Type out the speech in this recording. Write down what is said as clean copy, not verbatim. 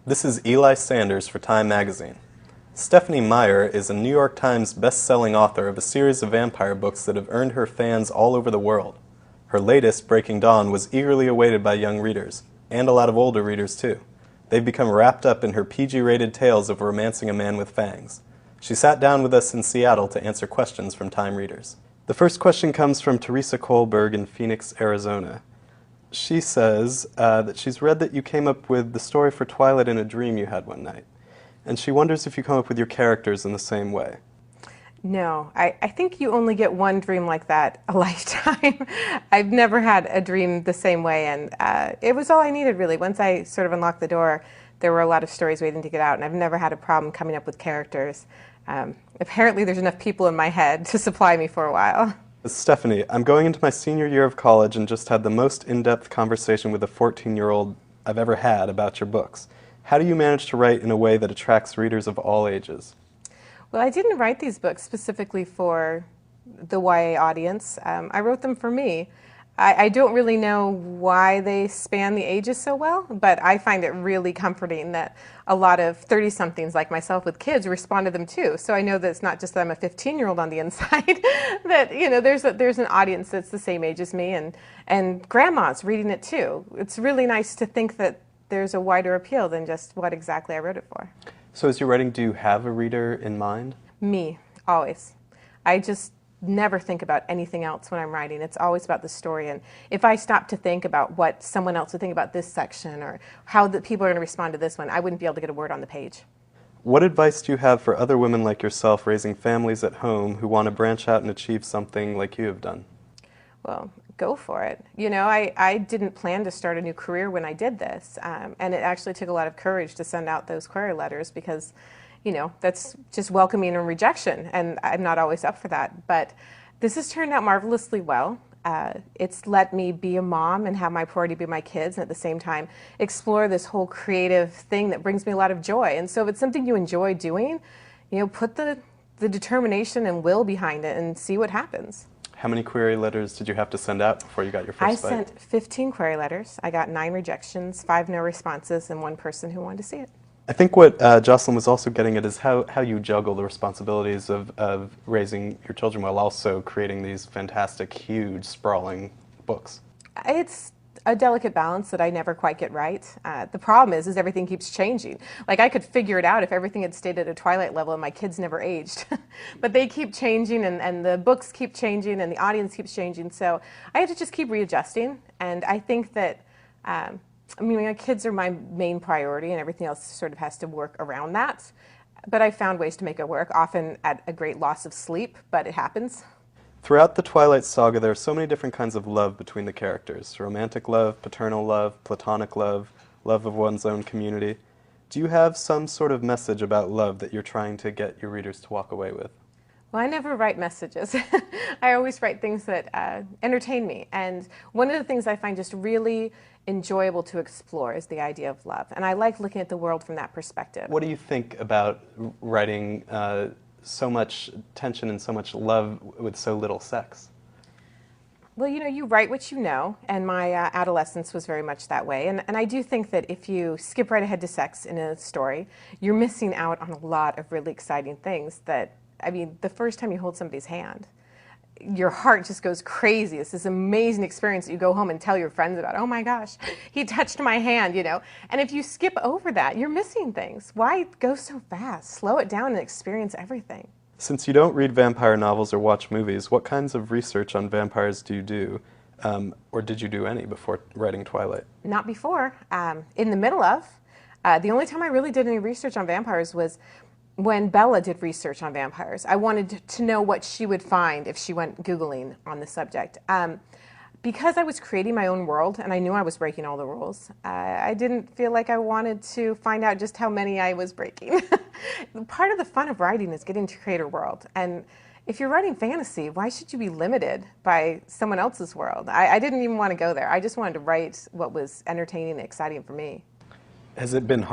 This is Eli Sanders for Time magazine. Stephenie Meyer is a New York Times best-selling author of a series of vampire books that have earned her fans all over the world. Her latest, Breaking Dawn, was eagerly awaited by young readers, and a lot of older readers too. They've become wrapped up in her PG-rated tales of romancing a man with fangs. She sat down with us in Seattle to answer questions from Time readers. The first question comes from Teresa Kohlberg in Phoenix, Arizona. She says that she's read that you came up with the story for Twilight in a dream you had one night. And she wonders if you come up with your characters in the same way. No, I think you only get one dream like that a lifetime. I've never had a dream the same way, and it was all I needed, really. Once I sort of unlocked the door, there were a lot of stories waiting to get out, and I've never had a problem coming up with characters. Apparently there's enough people in my head to supply me for a while. Stephenie, I'm going into my senior year of college and just had the most in-depth conversation with a 14-year-old I've ever had about your books. How do you manage to write in a way that attracts readers of all ages? Well, I didn't write these books specifically for the YA audience. I wrote them for me. I don't really know why they span the ages so well, but I find it really comforting that a lot of 30-somethings like myself with kids respond to them too. So I know that it's not just that I'm a 15-year-old on the inside, that there's an audience that's the same age as me, and grandmas reading it too. It's really nice to think that there's a wider appeal than just what exactly I wrote it for. So as you're writing, do you have a reader in mind? Me, always. I just never think about anything else when I'm writing. It's always about the story, and if I stop to think about what someone else would think about this section or how the people are going to respond to this one, I wouldn't be able to get a word on the page. What advice do you have for other women like yourself raising families at home who want to branch out and achieve something like you have done? Well, go for it. You know, I didn't plan to start a new career when I did this, and it actually took a lot of courage to send out those query letters because, you know, that's just welcoming and rejection, and I'm not always up for that. But this has turned out marvelously well. It's let me be a mom and have my priority be my kids, and at the same time explore this whole creative thing that brings me a lot of joy. And so if it's something you enjoy doing, you know, put the determination and will behind it and see what happens. How many query letters did you have to send out before you got your first bite? I sent 15 query letters. I got 9 rejections, 5 no responses, and 1 person who wanted to see it. I think what Jocelyn was also getting at is how you juggle the responsibilities of raising your children while also creating these fantastic, huge, sprawling books. It's a delicate balance that I never quite get right. The problem is everything keeps changing. Like, I could figure it out if everything had stayed at a Twilight level and my kids never aged. But they keep changing, and the books keep changing, and the audience keeps changing. So I have to just keep readjusting. And I think that, I mean, my kids are my main priority, and everything else sort of has to work around that. But I found ways to make it work, often at a great loss of sleep, but it happens. Throughout the Twilight saga, there are so many different kinds of love between the characters. Romantic love, paternal love, platonic love, love of one's own community. Do you have some sort of message about love that you're trying to get your readers to walk away with? Well, I never write messages. I always write things that entertain me. And one of the things I find just really enjoyable to explore is the idea of love. And I like looking at the world from that perspective. What do you think about writing so much tension and so much love with so little sex? Well, you know, you write what you know, and my adolescence was very much that way. And I do think that if you skip right ahead to sex in a story, you're missing out on a lot of really exciting things that, I mean, the first time you hold somebody's hand, your heart just goes crazy. It's this amazing experience that you go home and tell your friends about. Oh my gosh, he touched my hand, you know. And if you skip over that, you're missing things. Why go so fast? Slow it down and experience everything. Since you don't read vampire novels or watch movies, what kinds of research on vampires do you do? Or did you do any before writing Twilight? Not before. In the middle of. The only time I really did any research on vampires was when Bella did research on vampires. I wanted to know what she would find if she went Googling on the subject. Because I was creating my own world and I knew I was breaking all the rules, I didn't feel like I wanted to find out just how many I was breaking. Part of the fun of writing is getting to create a world. And if you're writing fantasy, why should you be limited by someone else's world? I didn't even want to go there. I just wanted to write what was entertaining and exciting for me. Has it been hard